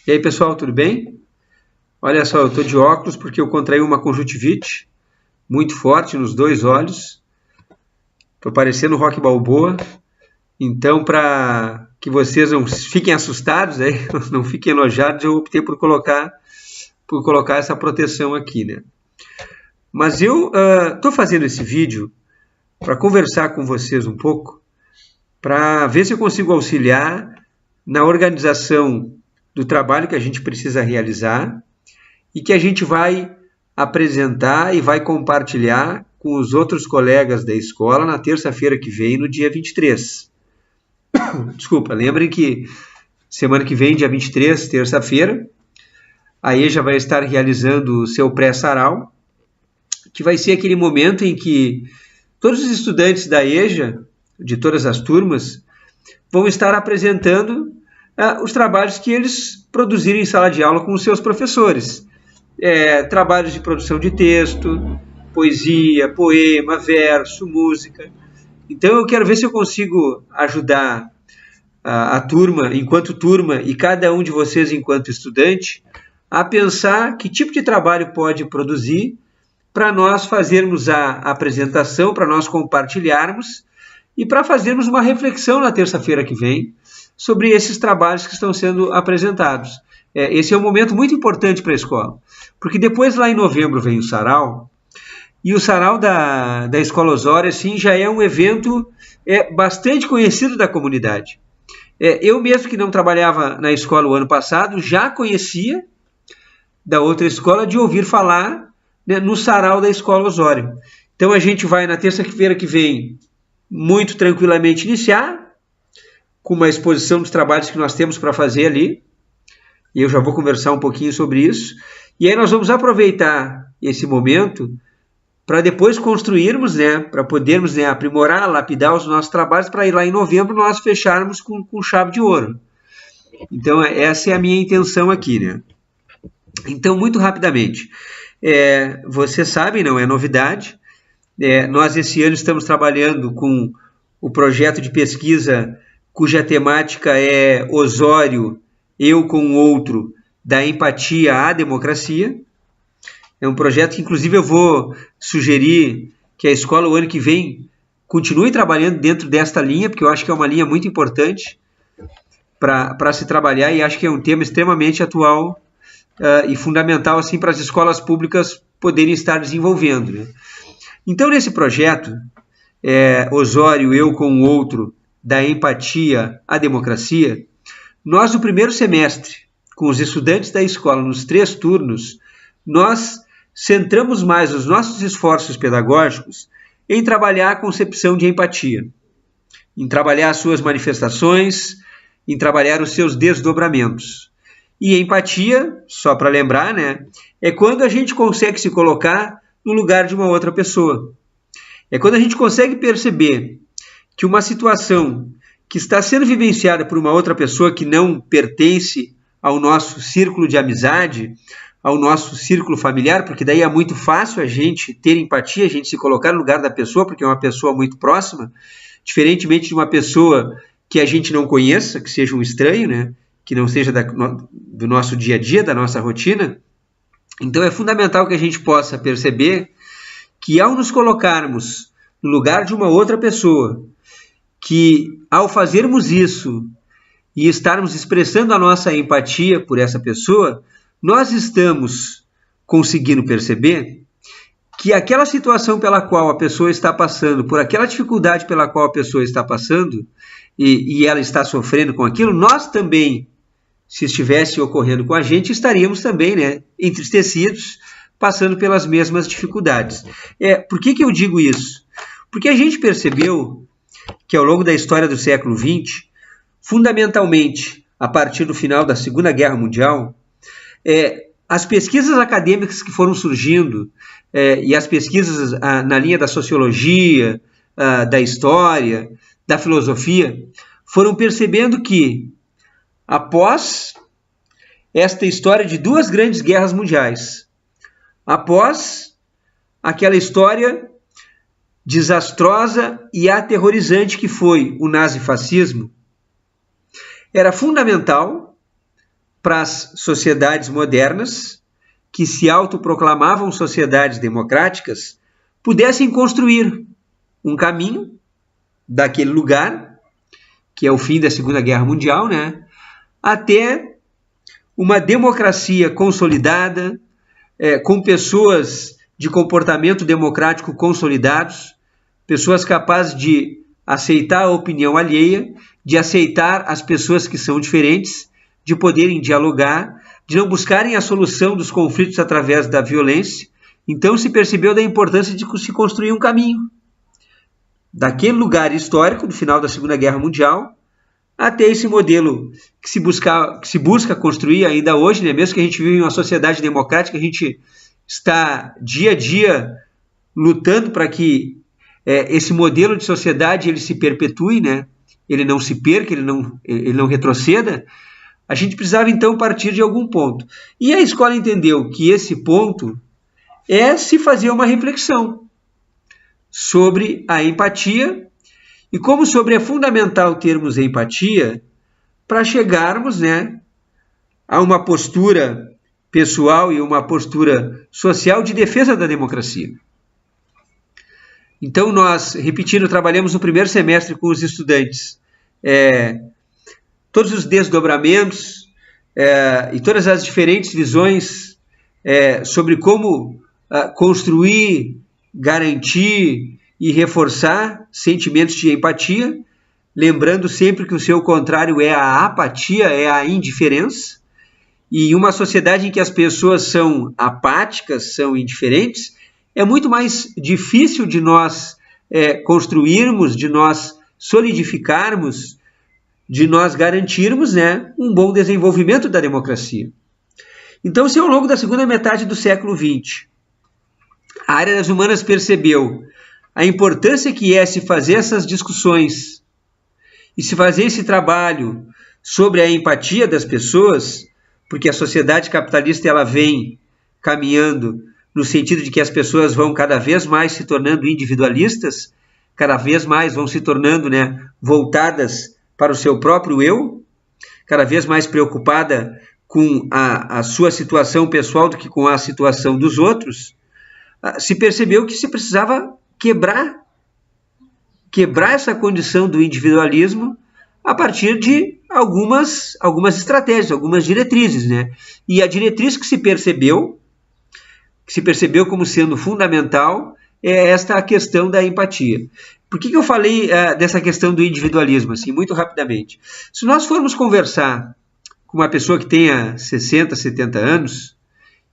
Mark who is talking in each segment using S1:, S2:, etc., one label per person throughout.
S1: E aí, pessoal, tudo bem? Olha só, eu estou de óculos porque eu contraí uma conjuntivite muito forte nos dois olhos. Estou parecendo o Rocky Balboa. Então, para que vocês não fiquem assustados, não fiquem enojados, eu optei por colocar essa proteção aqui, né? Mas eu estou fazendo esse vídeo para conversar com vocês um pouco, para ver se eu consigo auxiliar na organização do trabalho que a gente precisa realizar e que a gente vai apresentar e vai compartilhar com os outros colegas da escola na terça-feira que vem, no dia 23. Desculpa, lembrem que semana que vem, dia 23, terça-feira, a EJA vai estar realizando o seu pré-sarau, que vai ser aquele momento em que todos os estudantes da EJA, de todas as turmas, vão estar apresentando os trabalhos que eles produzirem em sala de aula com os seus professores. Trabalhos de produção de texto, poesia, poema, verso, música. Então eu quero ver se eu consigo ajudar a turma, enquanto turma, e cada um de vocês enquanto estudante, a pensar que tipo de trabalho pode produzir para nós fazermos a apresentação, para nós compartilharmos e para fazermos uma reflexão na terça-feira que vem sobre esses trabalhos que estão sendo apresentados. Esse é um momento muito importante para a escola, porque depois lá em novembro vem o sarau, e o sarau da Escola Osório assim, já é um evento bastante conhecido da comunidade. Eu mesmo que não trabalhava na escola o ano passado, já conhecia da outra escola de ouvir falar, né, no sarau da Escola Osório. Então a gente vai na terça-feira que vem muito tranquilamente iniciar com uma exposição dos trabalhos que nós temos para fazer ali, e eu já vou conversar um pouquinho sobre isso, e aí nós vamos aproveitar esse momento para depois construirmos, né, para podermos, né, aprimorar, lapidar os nossos trabalhos, para ir lá em novembro nós fecharmos com chave de ouro. Então essa é a minha intenção aqui, né? Então, muito rapidamente, vocês sabem, não é novidade, nós esse ano estamos trabalhando com o projeto de pesquisa cuja temática é Osório, eu com o outro, da empatia à democracia. É um projeto que, inclusive, eu vou sugerir que a escola, o ano que vem, continue trabalhando dentro desta linha, porque eu acho que é uma linha muito importante para se trabalhar e acho que é um tema extremamente atual e fundamental assim, para as escolas públicas poderem estar desenvolvendo, né? Então, nesse projeto, Osório, eu com o outro, da empatia à democracia, nós, no primeiro semestre, com os estudantes da escola, nos 3 turnos, nós centramos mais os nossos esforços pedagógicos em trabalhar a concepção de empatia, em trabalhar as suas manifestações, em trabalhar os seus desdobramentos. E empatia, só para lembrar, né, é quando a gente consegue se colocar no lugar de uma outra pessoa. É quando a gente consegue perceber que uma situação que está sendo vivenciada por uma outra pessoa que não pertence ao nosso círculo de amizade, ao nosso círculo familiar, porque daí é muito fácil a gente ter empatia, a gente se colocar no lugar da pessoa, porque é uma pessoa muito próxima, diferentemente de uma pessoa que a gente não conheça, que seja um estranho, né, que não seja do nosso dia a dia, da nossa rotina. Então é fundamental que a gente possa perceber que ao nos colocarmos no lugar de uma outra pessoa, que ao fazermos isso e estarmos expressando a nossa empatia por essa pessoa, nós estamos conseguindo perceber que aquela situação pela qual a pessoa está passando, por aquela dificuldade pela qual a pessoa está passando, e ela está sofrendo com aquilo, nós também, se estivesse ocorrendo com a gente, estaríamos também, né, entristecidos, passando pelas mesmas dificuldades. Por que eu digo isso? Porque a gente percebeu que ao longo da história do século XX, fundamentalmente a partir do final da Segunda Guerra Mundial, as pesquisas acadêmicas que foram surgindo e as pesquisas na linha da sociologia, da história, da filosofia, foram percebendo que após esta história de 2 grandes guerras mundiais, após aquela história desastrosa e aterrorizante que foi o nazifascismo, era fundamental para as sociedades modernas, que se autoproclamavam sociedades democráticas, pudessem construir um caminho daquele lugar, que é o fim da Segunda Guerra Mundial, né, até uma democracia consolidada, com pessoas de comportamento democrático consolidados, pessoas capazes de aceitar a opinião alheia, de aceitar as pessoas que são diferentes, de poderem dialogar, de não buscarem a solução dos conflitos através da violência. Então se percebeu da importância de se construir um caminho daquele lugar histórico, do final da Segunda Guerra Mundial, até esse modelo que se busca construir ainda hoje, né? Mesmo que a gente vive em uma sociedade democrática, a gente está dia a dia lutando para que esse modelo de sociedade ele se perpetue, né? Ele não se perca, ele não retroceda. A gente precisava, então, partir de algum ponto. E a escola entendeu que esse ponto é se fazer uma reflexão sobre a empatia e como é fundamental termos empatia para chegarmos, né, a uma postura pessoal e uma postura social de defesa da democracia. Então, nós, repetindo, trabalhamos no primeiro semestre com os estudantes todos os desdobramentos e todas as diferentes visões sobre como construir, garantir e reforçar sentimentos de empatia, lembrando sempre que o seu contrário é a apatia, é a indiferença, e uma sociedade em que as pessoas são apáticas, são indiferentes, é muito mais difícil de nós construirmos, de nós solidificarmos, de nós garantirmos, né, um bom desenvolvimento da democracia. Então, se ao longo da segunda metade do século XX, a área das humanas percebeu a importância que é se fazer essas discussões e se fazer esse trabalho sobre a empatia das pessoas, porque a sociedade capitalista ela vem caminhando no sentido de que as pessoas vão cada vez mais se tornando individualistas, cada vez mais vão se tornando, né, voltadas para o seu próprio eu, cada vez mais preocupada com a sua situação pessoal do que com a situação dos outros, se percebeu que se precisava quebrar essa condição do individualismo a partir de algumas estratégias, algumas diretrizes, né? E a diretriz que se percebeu como sendo fundamental é esta questão da empatia. Por que eu falei dessa questão do individualismo, assim, muito rapidamente? Se nós formos conversar com uma pessoa que tenha 60, 70 anos,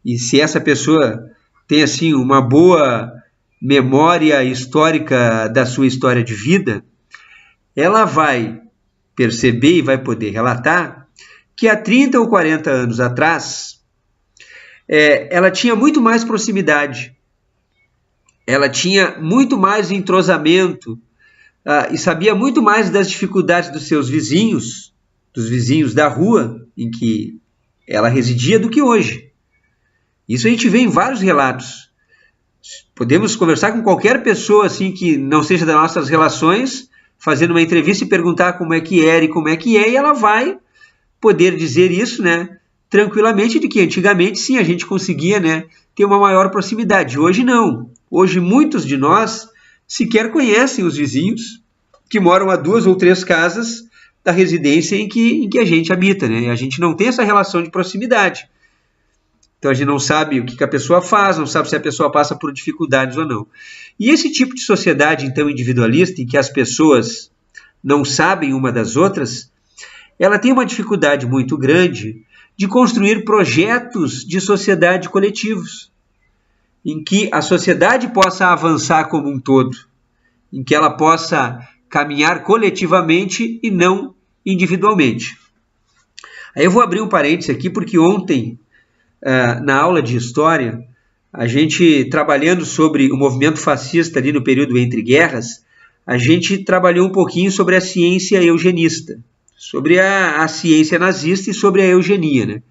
S1: e se essa pessoa tem, assim, uma boa memória histórica da sua história de vida, ela vai perceber e vai poder relatar que há 30 ou 40 anos atrás, ela tinha muito mais proximidade, ela tinha muito mais entrosamento e sabia muito mais das dificuldades dos seus vizinhos, dos vizinhos da rua em que ela residia do que hoje. Isso a gente vê em vários relatos. Podemos conversar com qualquer pessoa assim que não seja das nossas relações, fazendo uma entrevista e perguntar como é que era e como é que é, e ela vai poder dizer isso, né, tranquilamente, de que antigamente sim, a gente conseguia, né, ter uma maior proximidade. Hoje não. Hoje muitos de nós sequer conhecem os vizinhos que moram a 2 ou 3 casas da residência em que a gente habita, né? A gente não tem essa relação de proximidade. Então a gente não sabe o que a pessoa faz, não sabe se a pessoa passa por dificuldades ou não. E esse tipo de sociedade, então, individualista, em que as pessoas não sabem uma das outras, ela tem uma dificuldade muito grande de construir projetos de sociedade coletivos, em que a sociedade possa avançar como um todo, em que ela possa caminhar coletivamente e não individualmente. Aí eu vou abrir um parênteses aqui, porque ontem, na aula de História, a gente, trabalhando sobre o movimento fascista ali no período entre guerras, a gente trabalhou um pouquinho sobre a ciência eugenista, sobre a ciência nazista e sobre a eugenia, né?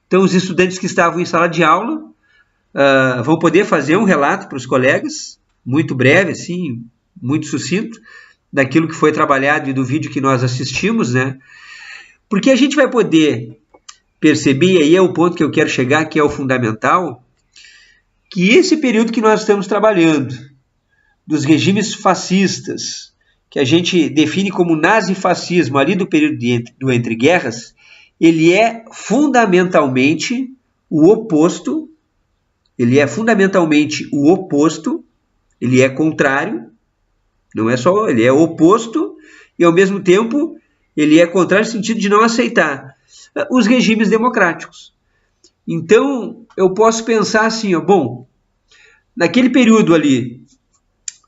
S1: Então, os estudantes que estavam em sala de aula vão poder fazer um relato para os colegas, muito breve, assim, muito sucinto, daquilo que foi trabalhado e do vídeo que nós assistimos, né? Porque a gente vai poder perceber, e aí é o ponto que eu quero chegar, que é o fundamental, que esse período que nós estamos trabalhando, dos regimes fascistas, que a gente define como nazifascismo ali do período do entreguerras, ele é fundamentalmente o oposto, ele é contrário, não é só, ele é oposto e ao mesmo tempo ele é contrário no sentido de não aceitar os regimes democráticos. Então, eu posso pensar assim, bom, naquele período ali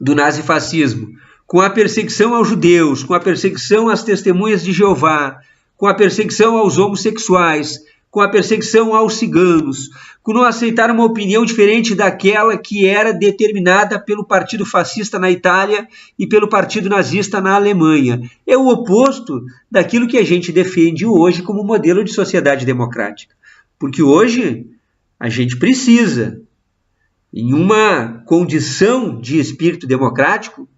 S1: do nazifascismo, com a perseguição aos judeus, com a perseguição às testemunhas de Jeová, com a perseguição aos homossexuais, com a perseguição aos ciganos, com não aceitar uma opinião diferente daquela que era determinada pelo Partido Fascista na Itália e pelo Partido Nazista na Alemanha. É o oposto daquilo que a gente defende hoje como modelo de sociedade democrática. Porque hoje a gente precisa, em uma condição de espírito democrático,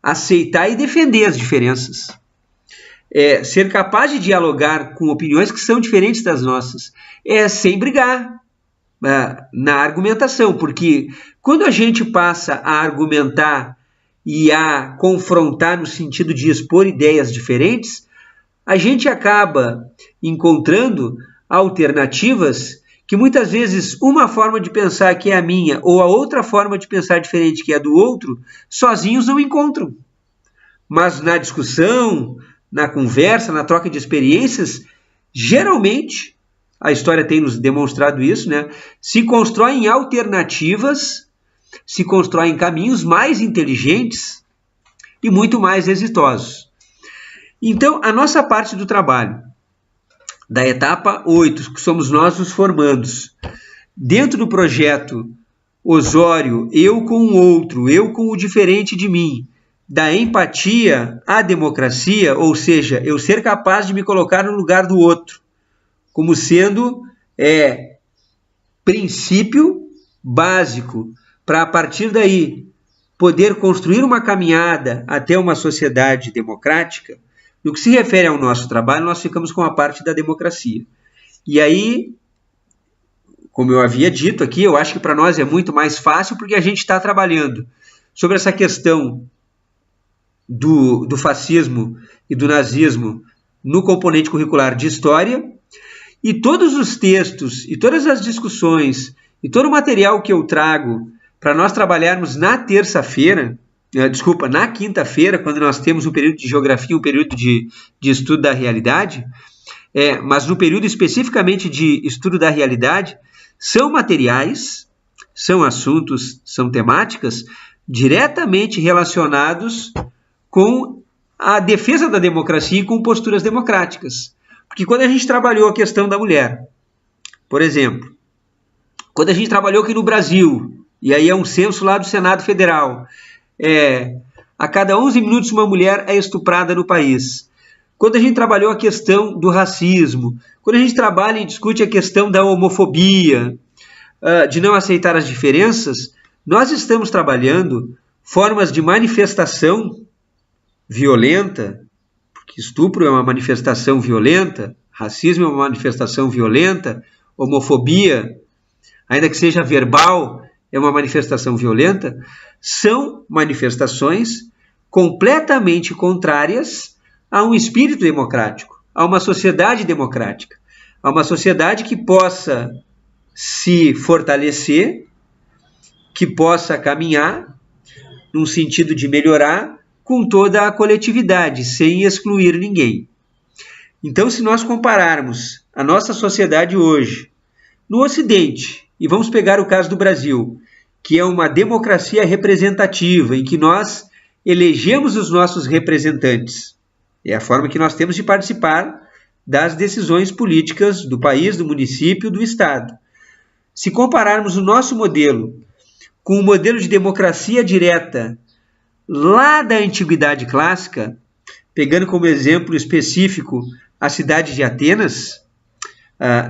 S1: aceitar e defender as diferenças. Ser capaz de dialogar com opiniões que são diferentes das nossas, sem brigar na argumentação, porque quando a gente passa a argumentar e a confrontar no sentido de expor ideias diferentes, a gente acaba encontrando alternativas que muitas vezes uma forma de pensar que é a minha ou a outra forma de pensar diferente que é a do outro, sozinhos não encontram. Mas na discussão, na conversa, na troca de experiências, geralmente, a história tem nos demonstrado isso, né? Se constroem alternativas, se constroem caminhos mais inteligentes e muito mais exitosos. Então, a nossa parte do trabalho, da etapa 8, que somos nós os formandos, dentro do projeto Osório, eu com o outro, eu com o diferente de mim, da empatia à democracia, ou seja, eu ser capaz de me colocar no lugar do outro, como sendo princípio básico para, a partir daí, poder construir uma caminhada até uma sociedade democrática. No que se refere ao nosso trabalho, nós ficamos com a parte da democracia. E aí, como eu havia dito aqui, eu acho que para nós é muito mais fácil porque a gente está trabalhando sobre essa questão do fascismo e do nazismo no componente curricular de história, e todos os textos e todas as discussões e todo o material que eu trago para nós trabalharmos na quinta-feira, quando nós temos um período de geografia, um período de estudo da realidade, mas no período especificamente de estudo da realidade, são materiais, são assuntos, são temáticas diretamente relacionados com a defesa da democracia e com posturas democráticas. Porque quando a gente trabalhou a questão da mulher, por exemplo, quando a gente trabalhou aqui no Brasil, e aí é um censo lá do Senado Federal, a cada 11 minutos uma mulher é estuprada no país. Quando a gente trabalhou a questão do racismo, quando a gente trabalha e discute a questão da homofobia, de não aceitar as diferenças, nós estamos trabalhando formas de manifestação violenta, porque estupro é uma manifestação violenta, racismo é uma manifestação violenta, homofobia, ainda que seja verbal, é uma manifestação violenta, são manifestações completamente contrárias a um espírito democrático, a uma sociedade democrática, a uma sociedade que possa se fortalecer, que possa caminhar num sentido de melhorar com toda a coletividade, sem excluir ninguém. Então, se nós compararmos a nossa sociedade hoje, no Ocidente, e vamos pegar o caso do Brasil, que é uma democracia representativa, em que nós elegemos os nossos representantes. É a forma que nós temos de participar das decisões políticas do país, do município, do Estado. Se compararmos o nosso modelo com o modelo de democracia direta lá da Antiguidade Clássica, pegando como exemplo específico a cidade de Atenas,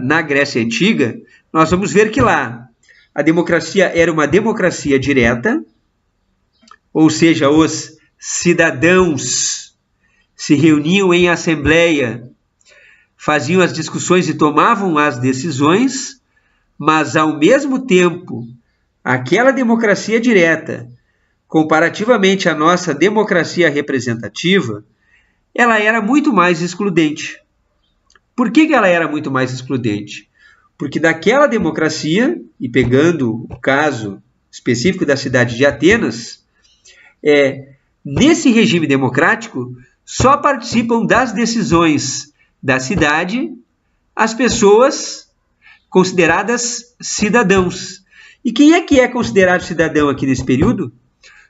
S1: na Grécia Antiga, nós vamos ver que lá a democracia era uma democracia direta, ou seja, os cidadãos se reuniam em assembleia faziam as discussões e tomavam as decisões, mas ao mesmo tempo, aquela democracia direta, comparativamente à nossa democracia representativa, ela era muito mais excludente. Por que ela era muito mais excludente? Porque daquela democracia, e pegando o caso específico da cidade de Atenas, nesse regime democrático, só participam das decisões da cidade as pessoas consideradas cidadãos. E quem é que é considerado cidadão aqui nesse período?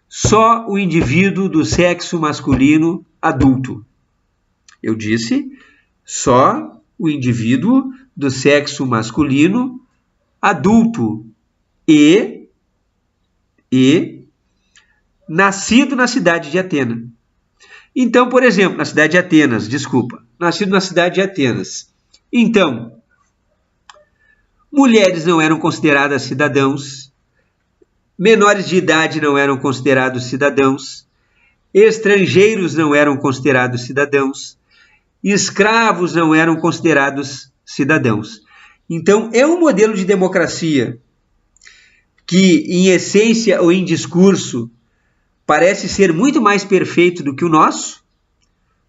S1: Só o indivíduo do sexo masculino adulto. Eu disse, só o indivíduo do sexo masculino adulto e nascido na cidade de Atenas. Então, por exemplo, nascido na cidade de Atenas. Então, mulheres não eram consideradas cidadãos, menores de idade não eram considerados cidadãos, estrangeiros não eram considerados cidadãos, escravos não eram considerados cidadãos. Então, é um modelo de democracia que, em essência ou em discurso, parece ser muito mais perfeito do que o nosso,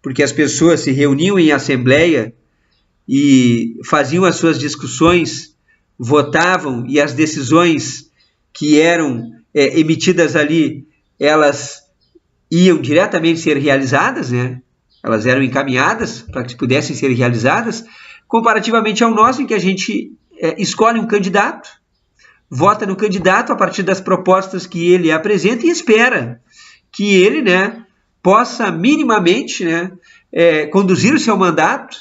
S1: porque as pessoas se reuniam em assembleia e faziam as suas discussões, votavam, e as decisões que eram emitidas ali, elas iam diretamente ser realizadas, né? Elas eram encaminhadas para que pudessem ser realizadas, comparativamente ao nosso, em que a gente escolhe um candidato, vota no candidato a partir das propostas que ele apresenta e espera que ele, né, possa minimamente, né, conduzir o seu mandato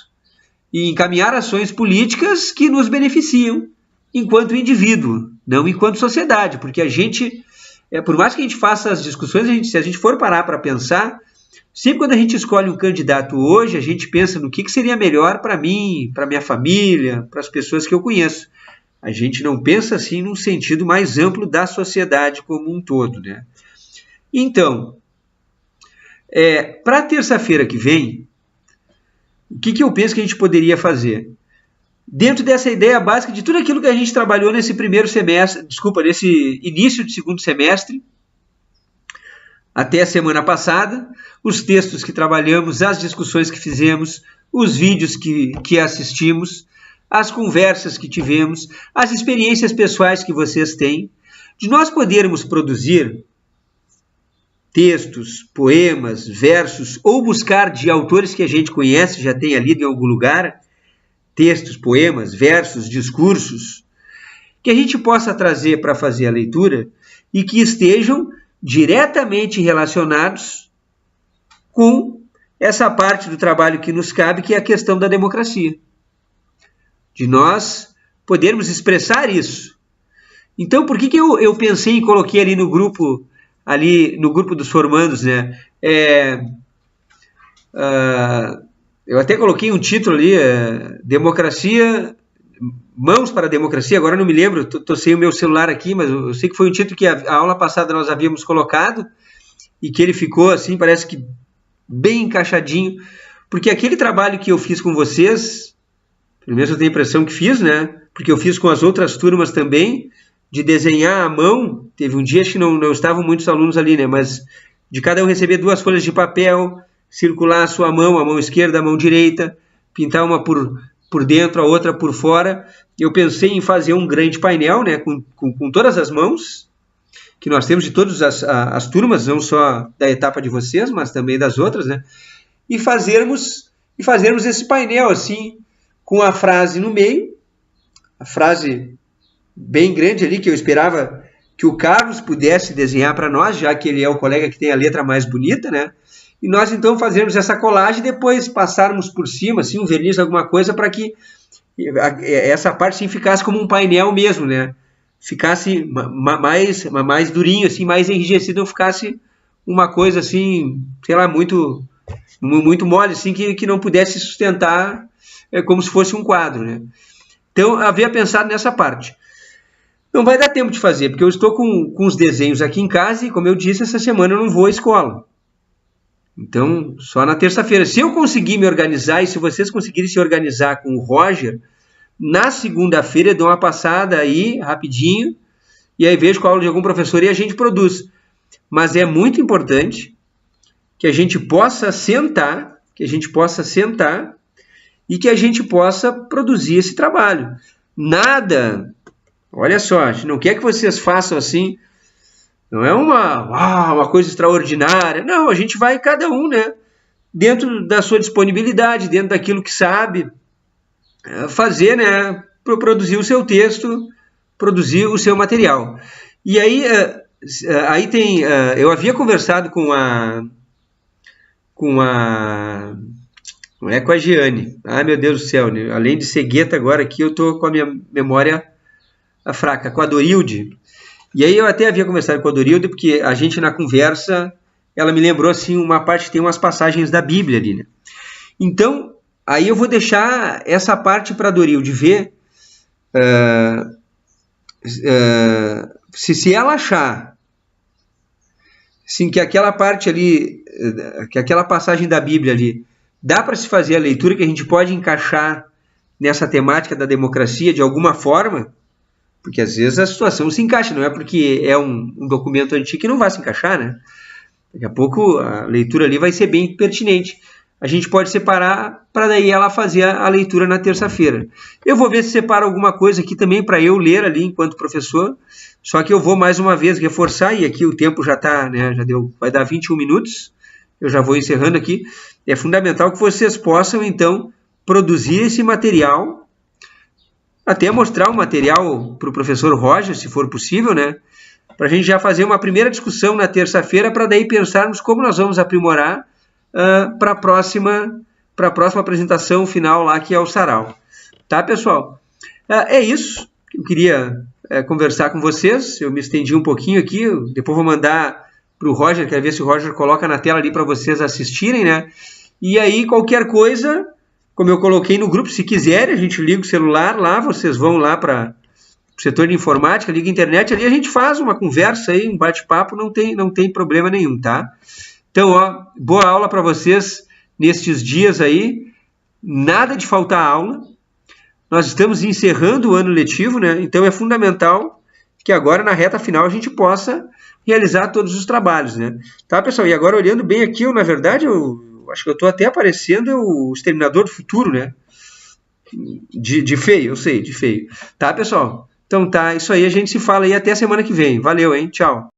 S1: e encaminhar ações políticas que nos beneficiam enquanto indivíduo, não enquanto sociedade, porque a gente, por mais que a gente faça as discussões, se a gente for parar para pensar, sempre quando a gente escolhe um candidato hoje, a gente pensa no que seria melhor para mim, para minha família, para as pessoas que eu conheço. A gente não pensa assim num sentido mais amplo da sociedade como um todo, né? Então, para terça-feira que vem, o que eu penso que a gente poderia fazer? Dentro dessa ideia básica de tudo aquilo que a gente trabalhou nesse nesse início de segundo semestre, até a semana passada, os textos que trabalhamos, as discussões que fizemos, os vídeos que assistimos, as conversas que tivemos, as experiências pessoais que vocês têm, de nós podermos produzir textos, poemas, versos, ou buscar de autores que a gente conhece, já tenha lido em algum lugar, textos, poemas, versos, discursos, que a gente possa trazer para fazer a leitura e que estejam diretamente relacionados com essa parte do trabalho que nos cabe, que é a questão da democracia. De nós podermos expressar isso. Então, por que eu pensei e coloquei ali no grupo dos formandos, né? Eu até coloquei um título ali, Democracia, Mãos para a Democracia, agora não me lembro, estou sem o meu celular aqui, mas eu sei que foi um título que a aula passada nós havíamos colocado e que ele ficou assim, parece que bem encaixadinho, porque aquele trabalho que eu fiz com vocês, pelo menos eu tenho a impressão que fiz, né? Porque eu fiz com as outras turmas também, de desenhar à mão. Teve um dia que não estavam muitos alunos ali, né? Mas de cada um receber 2 folhas de papel, circular a sua mão, a mão esquerda, a mão direita, pintar uma por dentro, a outra por fora. Eu pensei em fazer um grande painel, né? Com todas as mãos que nós temos de todas as turmas, não só da etapa de vocês, mas também das outras, né? E fazermos esse painel assim, com a frase no meio, a frase bem grande ali, que eu esperava que o Carlos pudesse desenhar para nós, já que ele é o colega que tem a letra mais bonita, né? E nós então fazermos essa colagem e depois passarmos por cima, assim, um verniz, alguma coisa, para que essa parte sim ficasse como um painel mesmo, né? Ficasse mais durinho, assim, mais enrijecido, não ficasse uma coisa assim, sei lá, muito mole, assim, que não pudesse sustentar como se fosse um quadro, né? Então, havia pensado nessa parte. Não vai dar tempo de fazer, porque eu estou com os desenhos aqui em casa e, como eu disse, essa semana eu não vou à escola. Então, só na terça-feira. Se eu conseguir me organizar e se vocês conseguirem se organizar com o Roger, na segunda-feira eu dou uma passada aí, rapidinho, e aí vejo com a aula de algum professor e a gente produz. Mas é muito importante que a gente possa sentar, e que a gente possa produzir esse trabalho. Nada, olha só, a gente não quer que vocês façam assim, não é uma coisa extraordinária. Não, a gente vai cada um, né, dentro da sua disponibilidade, dentro daquilo que sabe fazer, né, para produzir o seu texto, produzir o seu material. E aí, tem, eu havia conversado com a Giane. Ai, meu Deus do céu, né? Além de ser gueta agora aqui, eu estou com a minha memória fraca, com a Dorilde. E aí eu até havia conversado com a Dorilde, porque a gente na conversa, ela me lembrou assim, uma parte que tem umas passagens da Bíblia ali, né? Então, aí eu vou deixar essa parte para a Dorilde ver, se ela achar assim, que aquela parte ali, que aquela passagem da Bíblia ali, dá para se fazer a leitura, que a gente pode encaixar nessa temática da democracia de alguma forma, porque às vezes a situação se encaixa, não é porque é um documento antigo que não vai se encaixar, né? Daqui a pouco a leitura ali vai ser bem pertinente. A gente pode separar para daí ela fazer a leitura na terça-feira. Eu vou ver se separa alguma coisa aqui também para eu ler ali enquanto professor, só que eu vou mais uma vez reforçar, e aqui o tempo já está, né, já deu, vai dar 21 minutos, eu já vou encerrando aqui. É fundamental que vocês possam, então, produzir esse material, até mostrar o material para o professor Roger, se for possível, né? Para a gente já fazer uma primeira discussão na terça-feira, para daí pensarmos como nós vamos aprimorar para a próxima apresentação final lá, que é o sarau. Tá, pessoal? É isso que eu queria conversar com vocês. Eu me estendi um pouquinho aqui, depois vou mandar para o Roger, quero ver se o Roger coloca na tela ali para vocês assistirem, né? E aí, qualquer coisa, como eu coloquei no grupo, se quiserem, a gente liga o celular lá, vocês vão lá para o setor de informática, liga a internet, ali a gente faz uma conversa aí, um bate-papo, não tem problema nenhum, tá? Então, boa aula para vocês nestes dias aí, nada de faltar aula. Nós estamos encerrando o ano letivo, né? Então é fundamental que agora na reta final a gente possa realizar todos os trabalhos, né? Tá, pessoal? E agora olhando bem aqui, na verdade, eu acho que eu estou até aparecendo o Exterminador do Futuro, né? De feio, eu sei, de feio. Tá, pessoal? Então tá, isso aí, a gente se fala aí até semana que vem. Valeu, hein? Tchau.